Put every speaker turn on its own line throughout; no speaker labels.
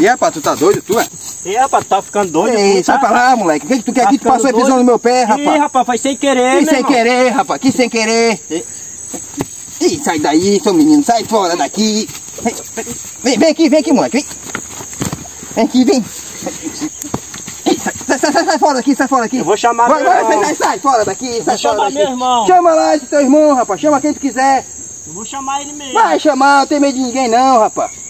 E rapaz, tu tá doido, tu é?
E rapaz, tá ficando doido?
Ei, sai pra lá, moleque. O que tu quer aqui? Tu passou a pisão no meu pé, rapaz.
Ih, rapaz, foi sem querer,
Que sem querer, rapaz, que sem querer. Ih, sai daí, seu menino, sai fora daqui. Vem aqui, moleque. Vem aqui, vem. Sai fora daqui.
Eu vou chamar meu irmão.
Sai fora daqui, sai fora daqui.
Meu irmão.
Chama lá esse teu irmão, rapaz, chama quem tu quiser.
Eu vou chamar ele mesmo.
Vai chamar, não tem medo de ninguém não, rapaz.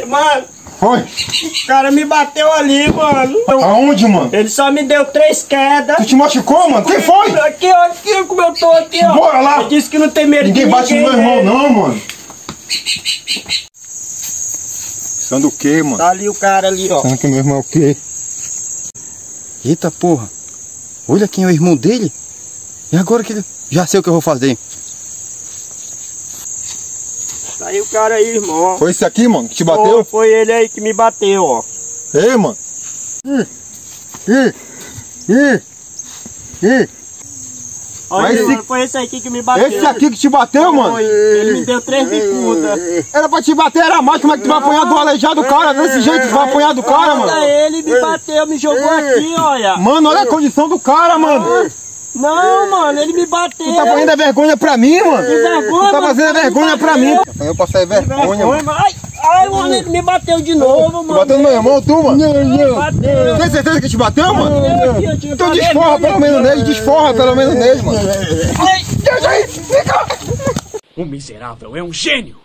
Mano,
Foi?
o cara me bateu ali, mano.
Aonde, mano?
Ele só me deu 3 quedas.
Tu te machucou, mano? Quem foi?
Aqui, ó, aqui como eu tô aqui, ó.
Bora lá.
Ele disse que não tem medo de
Ninguém bate no meu irmão,
né?
não, mano. Pensando o quê, mano?
Tá ali o cara ali, ó.
Pensando que meu irmão é o quê?
Eita porra, olha quem é o irmão dele. E agora que ele... Já sei o que eu vou fazer.
Tá aí o cara aí, irmão.
Foi esse aqui, mano, que te bateu?
Foi ele aí que me bateu, ó.
Ei, mano.
Olha,
Mas
mano, foi esse aqui que me bateu.
Esse aqui que te bateu, mano?
Foi. Ele me deu 3 bicudas.
Era pra te bater, era mais. Como é que tu vai apanhar do aleijado do cara desse jeito? Tu vai apanhar do cara, mano?
Olha, ele me bateu, me jogou aqui, olha.
Mano, olha a condição do cara, mano.
Não, mano, ele me bateu.
Tu tá fazendo a vergonha pra mim, mano?
Que vergonha,
Tu tá fazendo a
mano,
vergonha pra mim. Eu passei vergonha, mano.
Ai, mano, ele me bateu de novo, mano.
Bateu no meu irmão, tu, mano?
Bateu.
Tem certeza que te bateu, mano? Então
Então
desforra pelo menos nele, desforra pelo menos nele, mano.
Ai,
Deixa aí, fica!
O miserável é um gênio!